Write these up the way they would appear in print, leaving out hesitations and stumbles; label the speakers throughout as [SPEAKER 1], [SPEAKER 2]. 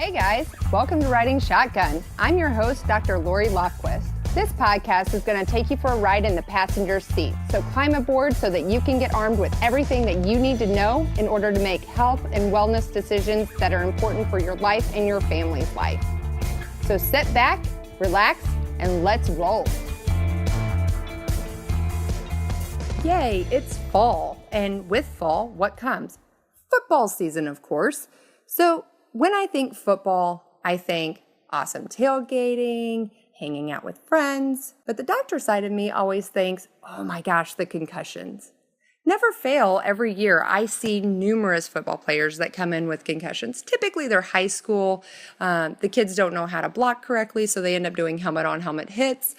[SPEAKER 1] Hey guys, welcome to Riding Shotgun. I'm your host, Dr. Lorie Lofquist. This podcast is going to take you for a ride in the passenger seat. So climb aboard so that you can get armed with everything that you need to know in order to make health and wellness decisions that are important for your life and your family's life. So sit back, relax, and let's roll. Yay, it's fall. And with fall, what comes? Football season, of course. So when I think football, I think awesome tailgating, hanging out with friends. But the doctor side of me always thinks, oh my gosh, the concussions. Never fail, every year I see numerous football players that come in with concussions. Typically they're high school. The kids don't know how to block correctly, so they end up doing helmet on helmet hits.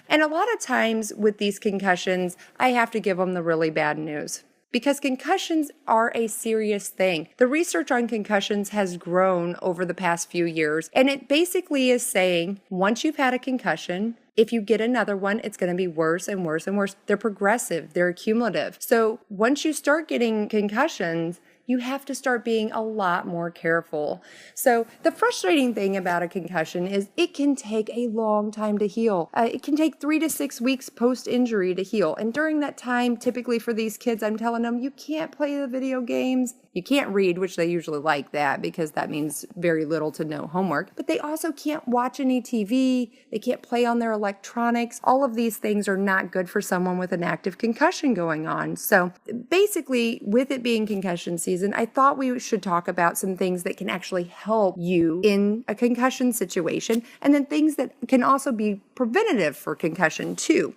[SPEAKER 1] And a lot of times with these concussions, I have to give them the really bad news. Because concussions are a serious thing. The research on concussions has grown over the past few years, and it basically is saying once you've had a concussion, if you get another one, it's going to be worse and worse and worse. They're progressive, they're cumulative. So once you start getting concussions, you have to start being a lot more careful. So the frustrating thing about a concussion is it can take a long time to heal. It can take 3 to 6 weeks post-injury to heal. And during that time, typically for these kids, I'm telling them, you can't play the video games. You can't read, which they usually like that because that means very little to no homework. But they also can't watch any TV. They can't play on their electronics. All of these things are not good for someone with an active concussion going on. So basically, with it being concussion season, I thought we should talk about some things that can actually help you in a concussion situation, and then things that can also be preventative for concussion too.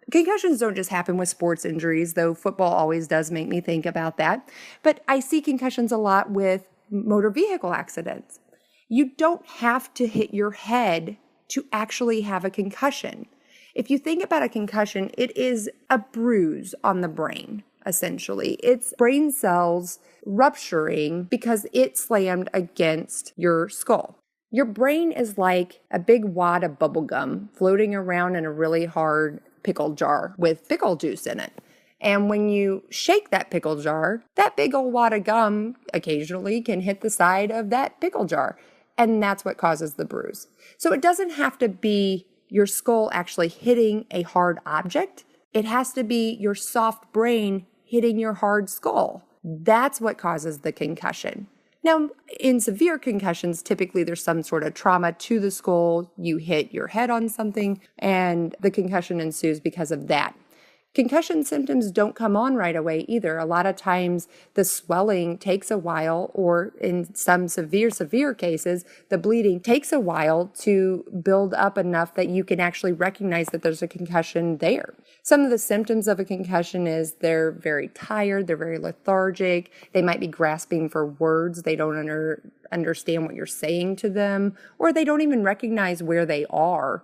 [SPEAKER 1] Concussions don't just happen with sports injuries, though football always does make me think about that. But I see concussions a lot with motor vehicle accidents. You don't have to hit your head to actually have a concussion. If you think about a concussion, it is a bruise on the brain, essentially. It's brain cells rupturing because it slammed against your skull. Your brain is like a big wad of bubble gum floating around in a really hard pickle jar with pickle juice in it. And when you shake that pickle jar, that big old wad of gum occasionally can hit the side of that pickle jar. And that's what causes the bruise. So it doesn't have to be your skull actually hitting a hard object. It has to be your soft brain hitting your hard skull. That's what causes the concussion. Now, in severe concussions, typically there's some sort of trauma to the skull. You hit your head on something, and the concussion ensues because of that. Concussion symptoms don't come on right away either. A lot of times the swelling takes a while, or in some severe cases, the bleeding takes a while to build up enough that you can actually recognize that there's a concussion there. Some of the symptoms of a concussion is they're very tired, they're very lethargic, they might be grasping for words, they don't understand what you're saying to them, or they don't even recognize where they are.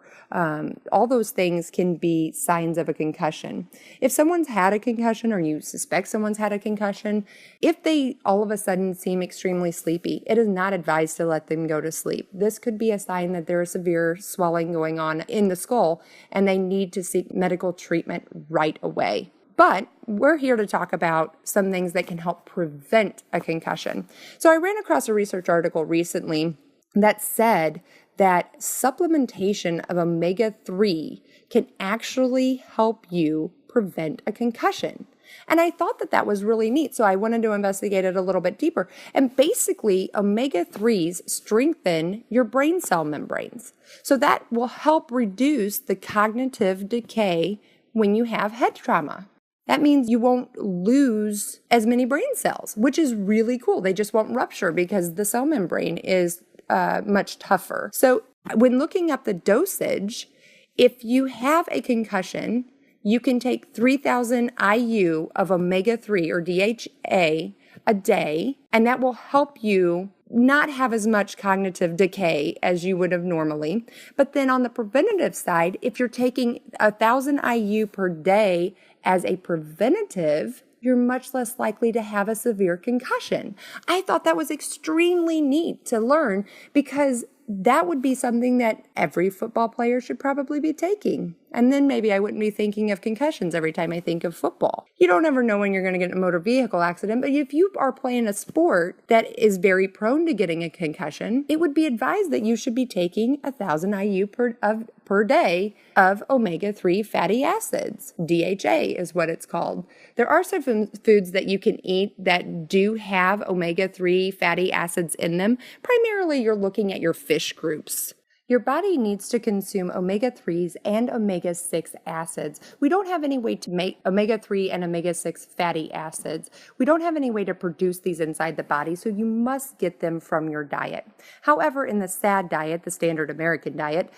[SPEAKER 1] All those things can be signs of a concussion. If someone's had a concussion, or you suspect someone's had a concussion, if they all of a sudden seem extremely sleepy, it is not advised to let them go to sleep. This could be a sign that there is severe swelling going on in the skull, and they need to seek medical treatment right away. But we're here to talk about some things that can help prevent a concussion. So I ran across a research article recently that said that supplementation of omega-3 can actually help you prevent a concussion. And I thought that was really neat, so I wanted to investigate it a little bit deeper. And basically, omega-3s strengthen your brain cell membranes. So that will help reduce the cognitive decay when you have head trauma. That means you won't lose as many brain cells, which is really cool. They just won't rupture because the cell membrane is much tougher. So when looking up the dosage, if you have a concussion, you can take 3,000 IU of omega-3 or DHA a day, and that will help you not have as much cognitive decay as you would have normally. But then on the preventative side, if you're taking 1,000 IU per day as a preventative, you're much less likely to have a severe concussion. I thought that was extremely neat to learn because that would be something that every football player should probably be taking. And then maybe I wouldn't be thinking of concussions every time I think of football. You don't ever know when you're going to get in a motor vehicle accident, but if you are playing a sport that is very prone to getting a concussion, it would be advised that you should be taking 1,000 IU per day of omega-3 fatty acids. DHA is what it's called. There are some foods that you can eat that do have omega-3 fatty acids in them. Primarily, you're looking at your fish groups. Your body needs to consume omega-3s and omega-6 acids. We don't have any way to make omega-3 and omega-6 fatty acids. We don't have any way to produce these inside the body, so you must get them from your diet. However, in the SAD diet, the standard American diet,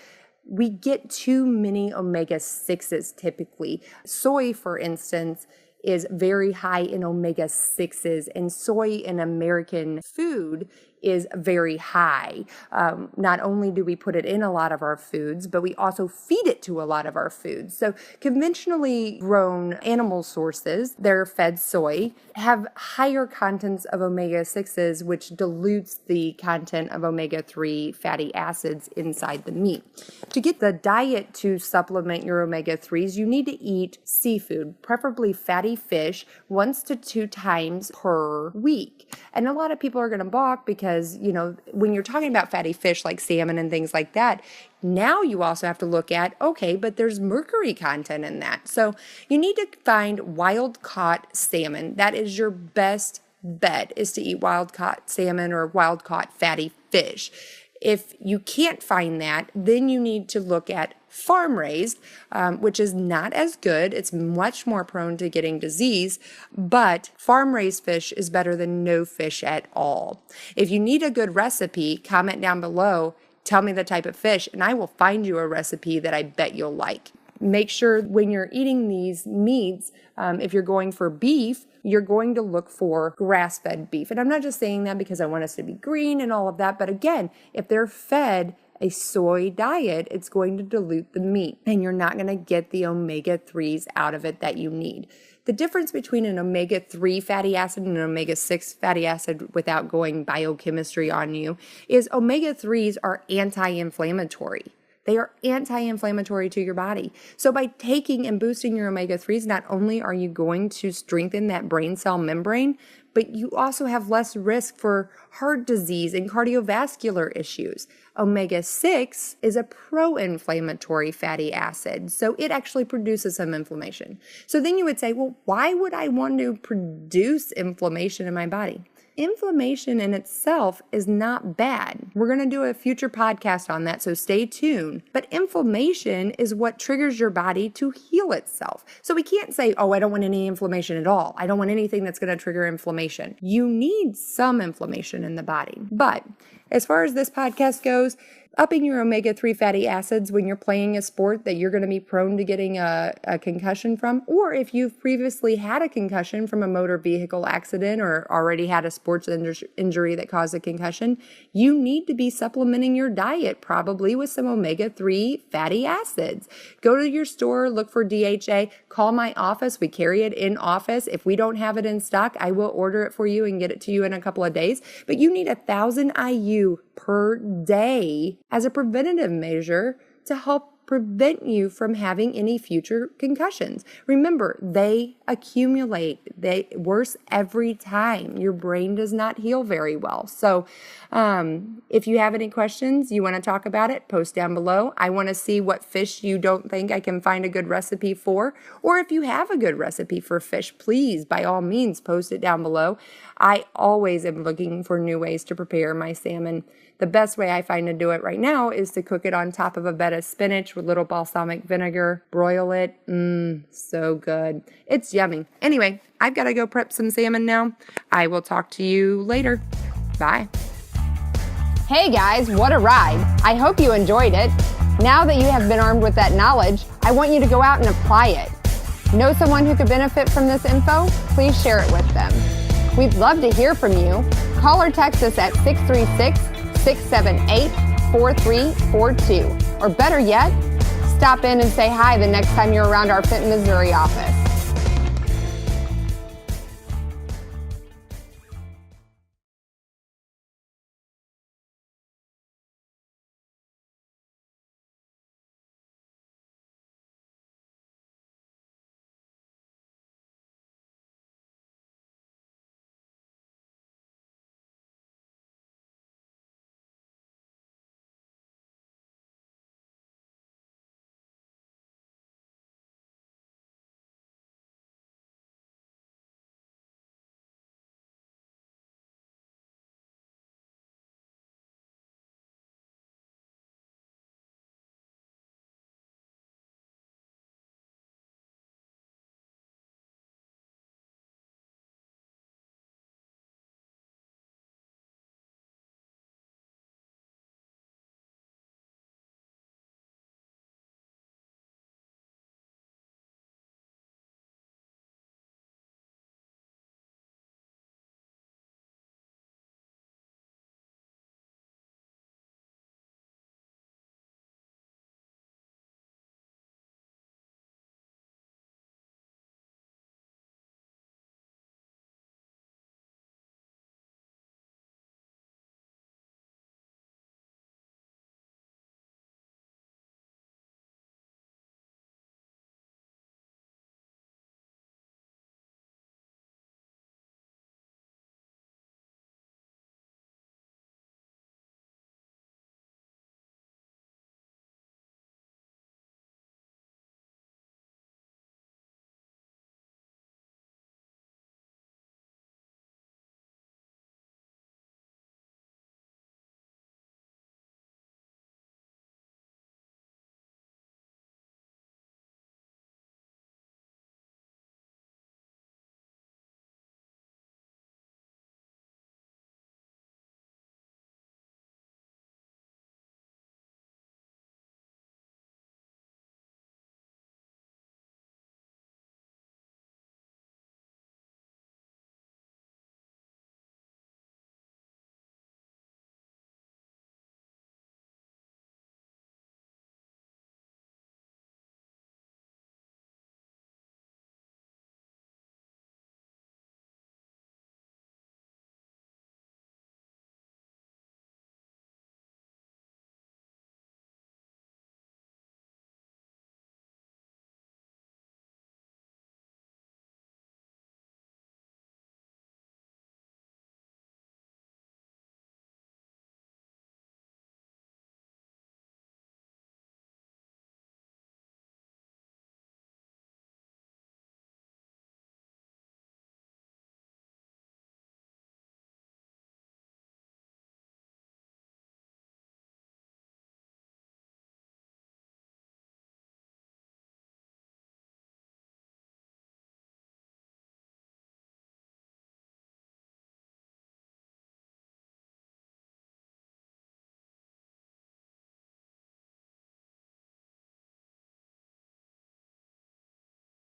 [SPEAKER 1] we get too many omega-6s typically. Soy, for instance, is very high in omega-6s, and soy in American food is very high. Not only do we put it in a lot of our foods, but we also feed it to a lot of our foods. So conventionally grown animal sources, they're fed soy, have higher contents of omega-6s, which dilutes the content of omega-3 fatty acids inside the meat. To get the diet to supplement your omega-3s, you need to eat seafood, preferably fatty fish, 1 to 2 times per week. And a lot of people are going to balk because, when you're talking about fatty fish like salmon and things like that, now you also have to look at, okay, but there's mercury content in that. So you need to find wild-caught salmon. That is your best bet, is to eat wild-caught salmon or wild-caught fatty fish. If you can't find that, then you need to look at farm-raised, which is not as good. It's much more prone to getting disease, but farm-raised fish is better than no fish at all. If you need a good recipe, comment down below, tell me the type of fish, and I will find you a recipe that I bet you'll like. Make sure when you're eating these meats, if you're going for beef, you're going to look for grass-fed beef. And I'm not just saying that because I want us to be green and all of that, but again, if they're fed a soy diet, it's going to dilute the meat, and you're not going to get the omega-3s out of it that you need. The difference between an omega-3 fatty acid and an omega-6 fatty acid, without going biochemistry on you, is omega-3s are anti-inflammatory. They are anti-inflammatory to your body. So by taking and boosting your omega-3s, not only are you going to strengthen that brain cell membrane, but you also have less risk for heart disease and cardiovascular issues. Omega-6 is a pro-inflammatory fatty acid, so it actually produces some inflammation. So then you would say, well, why would I want to produce inflammation in my body? Inflammation in itself is not bad. We're going to do a future podcast on that, so stay tuned. But inflammation is what triggers your body to heal itself. So we can't say, oh, I don't want any inflammation at all. I don't want anything that's going to trigger inflammation. You need some inflammation in the body. But as far as this podcast goes, upping your omega-3 fatty acids when you're playing a sport that you're going to be prone to getting a concussion from, or if you've previously had a concussion from a motor vehicle accident or already had a sports injury that caused a concussion, you need to be supplementing your diet probably with some omega-3 fatty acids. Go to your store, look for DHA, call my office. We carry it in office. If we don't have it in stock, I will order it for you and get it to you in a couple of days. But you need 1,000 IU per day as a preventative measure to help prevent you from having any future concussions. Remember, they accumulate. They worse every time. Your brain does not heal very well. So if you have any questions, you want to talk about it, post down below. I want to see what fish you don't think I can find a good recipe for. Or if you have a good recipe for fish, please, by all means, post it down below. I always am looking for new ways to prepare my salmon. The best way I find to do it right now is to cook it on top of a bed of spinach with little balsamic vinegar, broil it. So good. It's yummy. Anyway, I've got to go prep some salmon now. I will talk to you later. Bye.
[SPEAKER 2] Hey guys, what a ride. I hope you enjoyed it. Now that you have been armed with that knowledge, I want you to go out and apply it. Know someone who could benefit from this info? Please share it with them. We'd love to hear from you. Call or text us at 636-678-4342. Or better yet, stop in and say hi the next time you're around our Fenton, Missouri office.